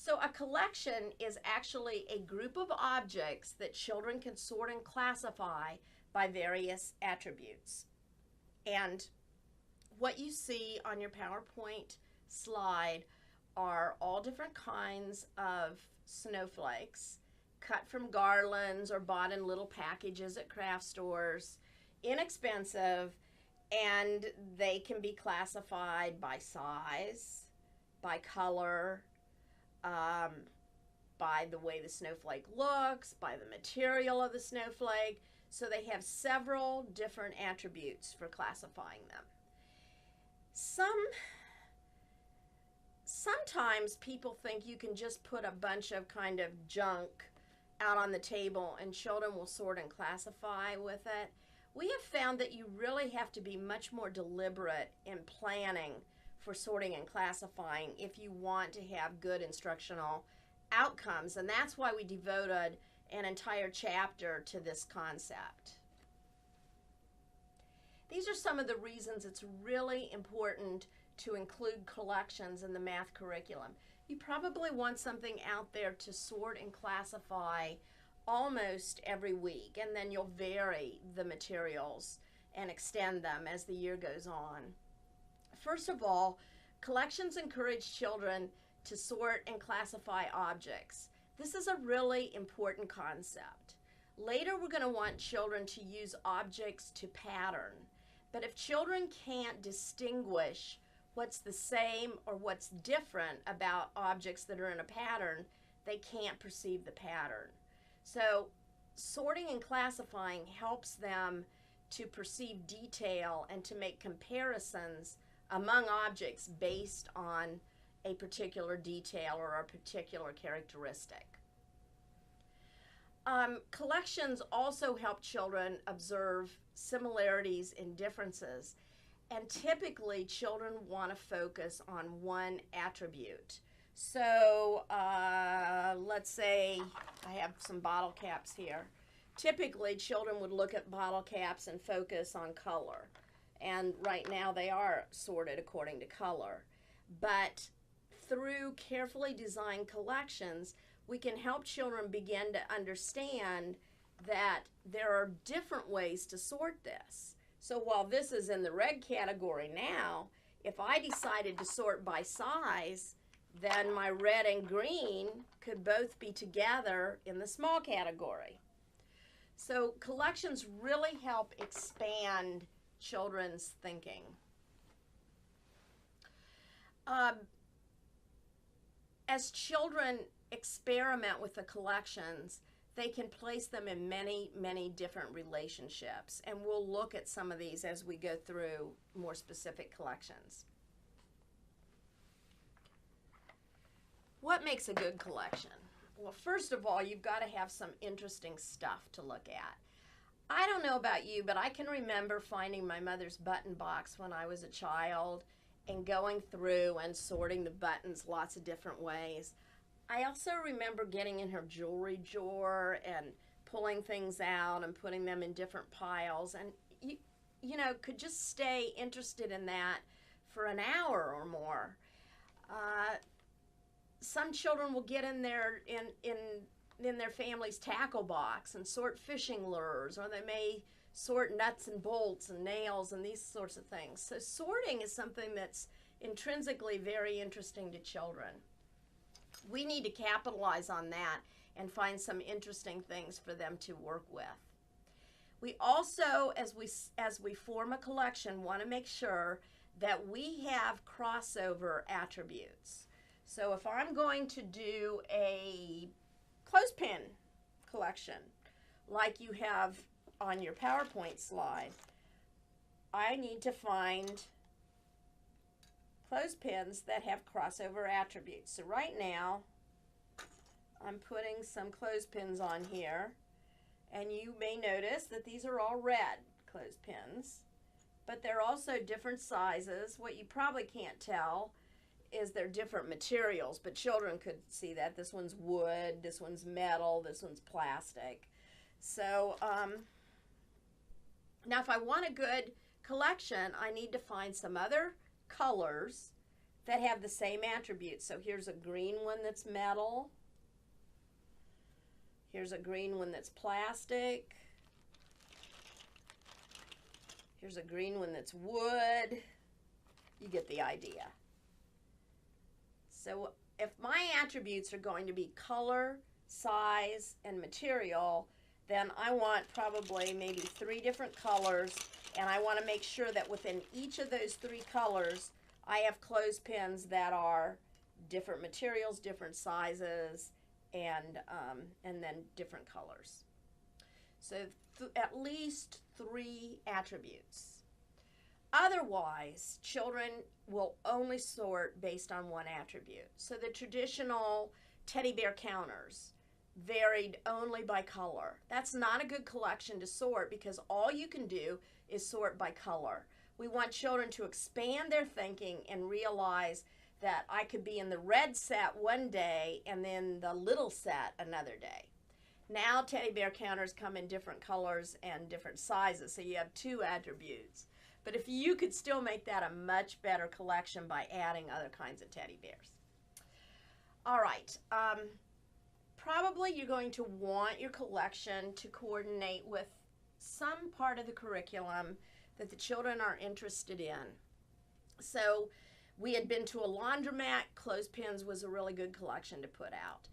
So a collection is actually a group of objects that children can sort and classify by various attributes. And what you see on your PowerPoint slide are all different kinds of snowflakes cut from garlands or bought in little packages at craft stores, inexpensive, and they can be classified by size, by color, um, by the way the snowflake looks, by the material of the snowflake. So they have several different attributes for classifying them. Sometimes people think you can just put a bunch of kind of junk out on the table and children will sort and classify with it. We have found that you really have to be much more deliberate in planning for sorting and classifying if you want to have good instructional outcomes, and that's why we devoted an entire chapter to this concept. These are some of the reasons it's really important to include collections in the math curriculum. You probably want something out there to sort and classify almost every week, and then you'll vary the materials and extend them as the year goes on. First of all, collections encourage children to sort and classify objects. This is a really important concept. Later, we're going to want children to use objects to pattern. But if children can't distinguish what's the same or what's different about objects that are in a pattern, they can't perceive the pattern. So sorting and classifying helps them to perceive detail and to make comparisons among objects based on a particular detail or a particular characteristic. Collections also help children observe similarities and differences. And typically, children want to focus on one attribute. So let's say I have some bottle caps here. Typically, children would look at bottle caps and focus on color. And right now, they are sorted according to color. But through carefully designed collections, we can help children begin to understand that there are different ways to sort this. So while this is in the red category now, if I decided to sort by size, then my red and green could both be together in the small category. So collections really help expand children's thinking. As children experiment with the collections, they can place them in many, many different relationships. And we'll look at some of these as we go through more specific collections. What makes a good collection? Well, first of all, you've got to have some interesting stuff to look at. I don't know about you, but I can remember finding my mother's button box when I was a child and going through and sorting the buttons lots of different ways. I also remember getting in her jewelry drawer and pulling things out and putting them in different piles, and you know, could just stay interested in that for an hour or more. Some children will get in their family's tackle box and sort fishing lures, or they may sort nuts and bolts and nails and these sorts of things. So sorting is something that's intrinsically very interesting to children. We need to capitalize on that and find some interesting things for them to work with. We also, as we form a collection, want to make sure that we have crossover attributes. So if I'm going to do a clothespin collection like you have on your PowerPoint slide, I need to find clothespins that have crossover attributes. So right now, I'm putting some clothespins on here, and you may notice that these are all red clothespins, but they're also different sizes. What you probably can't tell is they're different materials, but children could see that. This one's wood, this one's metal, this one's plastic. So now if I want a good collection, I need to find some other colors that have the same attributes. So here's a green one that's metal. Here's a green one that's plastic. Here's a green one that's wood. You get the idea. So if my attributes are going to be color, size, and material, then I want probably maybe 3 different colors, and I want to make sure that within each of those 3 colors, I have clothespins that are different materials, different sizes, and then different colors. So at least 3 attributes. Otherwise, children will only sort based on 1 attribute. So the traditional teddy bear counters varied only by color. That's not a good collection to sort because all you can do is sort by color. We want children to expand their thinking and realize that I could be in the red set one day and then the little set another day. Now teddy bear counters come in different colors and different sizes, so you have 2 attributes. But if you could still make that a much better collection by adding other kinds of teddy bears. All right, probably you're going to want your collection to coordinate with some part of the curriculum that the children are interested in. So we had been to a laundromat. Clothespins was a really good collection to put out.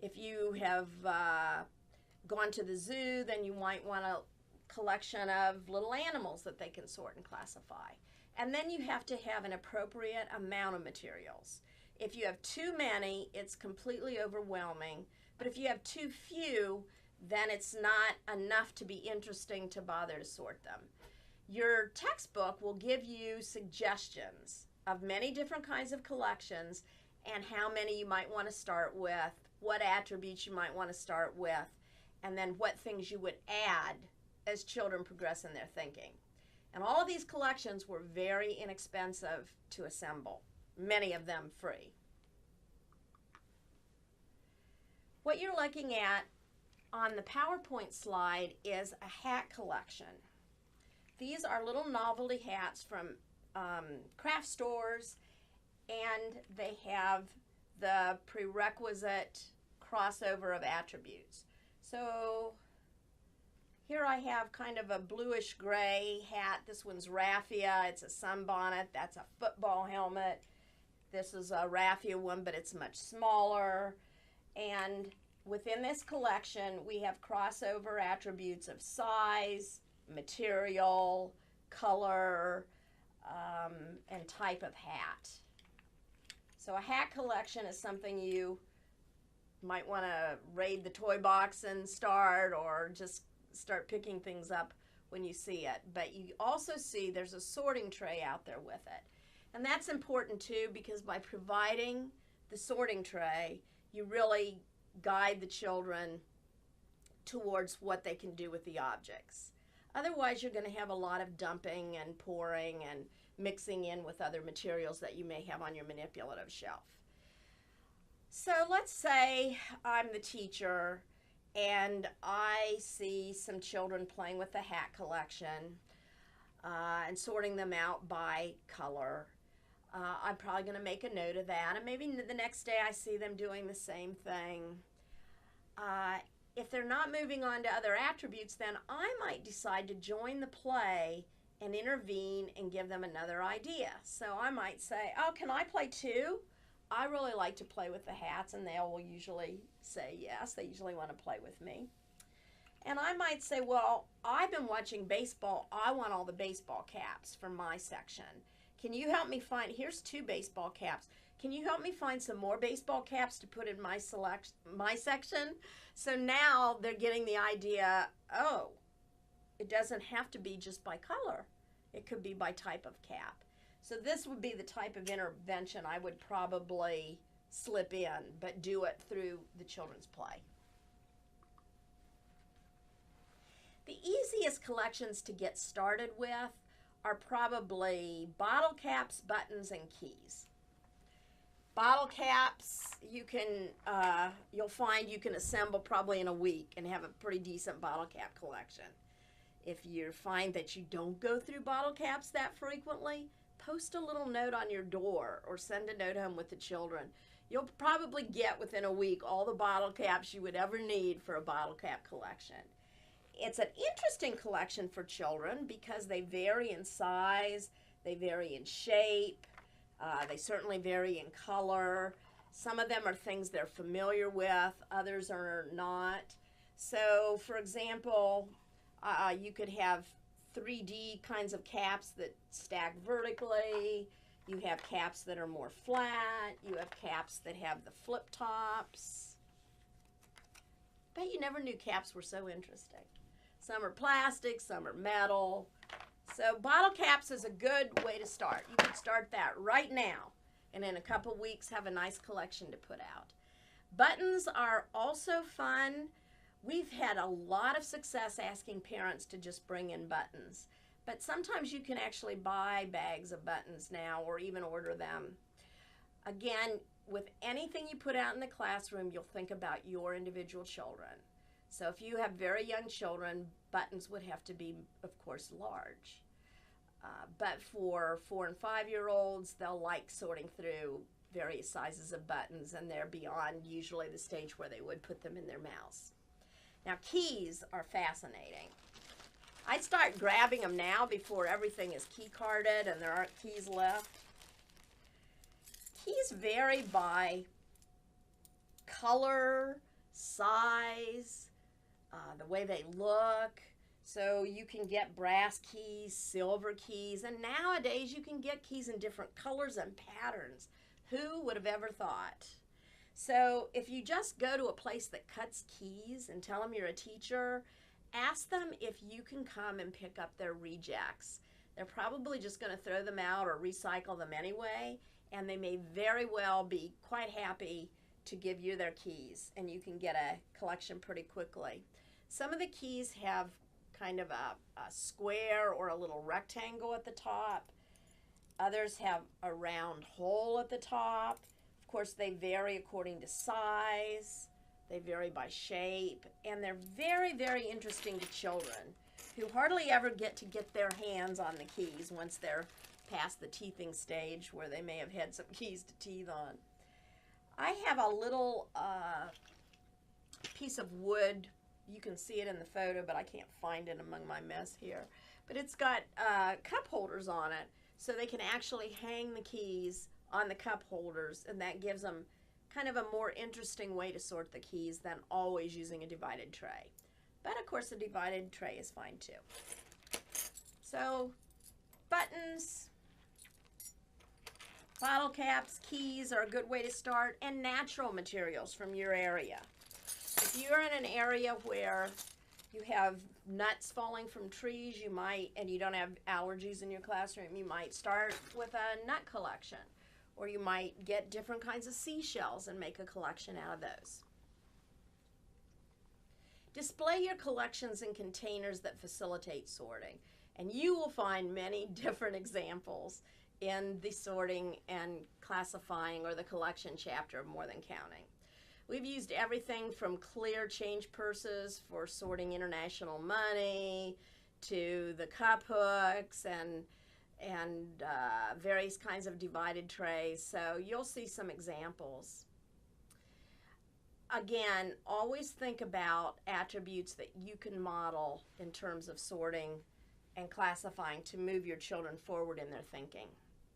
If you have gone to the zoo, then you might want a collection of little animals that they can sort and classify. And then you have to have an appropriate amount of materials. If you have too many, it's completely overwhelming. But if you have too few, then it's not enough to be interesting to bother to sort them. Your textbook will give you suggestions of many different kinds of collections and how many you might want to start with, what attributes you might want to start with, and then what things you would add as children progress in their thinking. And all of these collections were very inexpensive to assemble, many of them free. What you're looking at on the PowerPoint slide is a hat collection. These are little novelty hats from craft stores, and they have the prerequisite crossover of attributes. So here I have kind of a bluish gray hat. This one's raffia. It's a sunbonnet. That's a football helmet. This is a raffia one, but it's much smaller. And within this collection, we have crossover attributes of size, material, color, and type of hat. So a hat collection is something you might want to raid the toy box and start, or just start picking things up when you see it. But you also see there's a sorting tray out there with it. And that's important too, because by providing the sorting tray, you really guide the children towards what they can do with the objects. Otherwise, you're going to have a lot of dumping and pouring and mixing in with other materials that you may have on your manipulative shelf. So let's say I'm the teacher and I see some children playing with the hat collection and sorting them out by color. I'm probably going to make a note of that, and maybe the next day I see them doing the same thing. If they're not moving on to other attributes, then I might decide to join the play and intervene and give them another idea. So I might say, oh, can I play too? I really like to play with the hats, and they will usually say yes. They usually want to play with me. And I might say, well, I've been watching baseball. I want all the baseball caps for my section. Can you help me find, here's 2 baseball caps. Can you help me find some more baseball caps to put in my section? So now they're getting the idea, oh, it doesn't have to be just by color. It could be by type of cap. So this would be the type of intervention I would probably slip in, but do it through the children's play. The easiest collections to get started with are probably bottle caps, buttons, and keys. Bottle caps, you'll find you can assemble probably in a week and have a pretty decent bottle cap collection. If you find that you don't go through bottle caps that frequently, post a little note on your door or send a note home with the children. You'll probably get within a week all the bottle caps you would ever need for a bottle cap collection. It's an interesting collection for children because they vary in size, they vary in shape, they certainly vary in color. Some of them are things they're familiar with, others are not. So, for example, you could have 3D kinds of caps that stack vertically. You have caps that are more flat. You have caps that have the flip tops. Bet you never knew caps were so interesting. Some are plastic, some are metal. So bottle caps is a good way to start. You can start that right now, and in a couple weeks have a nice collection to put out. Buttons are also fun. We've had a lot of success asking parents to just bring in buttons. But sometimes you can actually buy bags of buttons now or even order them. Again, with anything you put out in the classroom, you'll think about your individual children. So if you have very young children, buttons would have to be, of course, large. But for 4- and 5-year-olds, they'll like sorting through various sizes of buttons, and they're beyond usually the stage where they would put them in their mouths. Now, keys are fascinating. I'd start grabbing them now before everything is key carded and there aren't keys left. Keys vary by color, size, the way they look. So you can get brass keys, silver keys, and nowadays you can get keys in different colors and patterns. Who would have ever thought? So if you just go to a place that cuts keys and tell them you're a teacher, ask them if you can come and pick up their rejects. They're probably just going to throw them out or recycle them anyway, and they may very well be quite happy to give you their keys, and you can get a collection pretty quickly. Some of the keys have kind of a square or a little rectangle at the top. Others have a round hole at the top. Of course, they vary according to size. They vary by shape, and they're very, very interesting to children who hardly ever get their hands on the keys once they're past the teething stage where they may have had some keys to teeth on. I have a little piece of wood. You can see it in the photo, but I can't find it among my mess here. But it's got cup holders on it, so they can actually hang the keys on the cup holders, and that gives them kind of a more interesting way to sort the keys than always using a divided tray. But of course a divided tray is fine too. So buttons, bottle caps, keys are a good way to start, and natural materials from your area. If you're in an area where you have nuts falling from trees, you might, and you don't have allergies in your classroom, you might start with a nut collection. Or you might get different kinds of seashells and make a collection out of those. Display your collections in containers that facilitate sorting, and you will find many different examples in the sorting and classifying or the collection chapter of More Than Counting. We've used everything from clear change purses for sorting international money to the cup hooks and various kinds of divided trays, so you'll see some examples. Again, always think about attributes that you can model in terms of sorting and classifying to move your children forward in their thinking.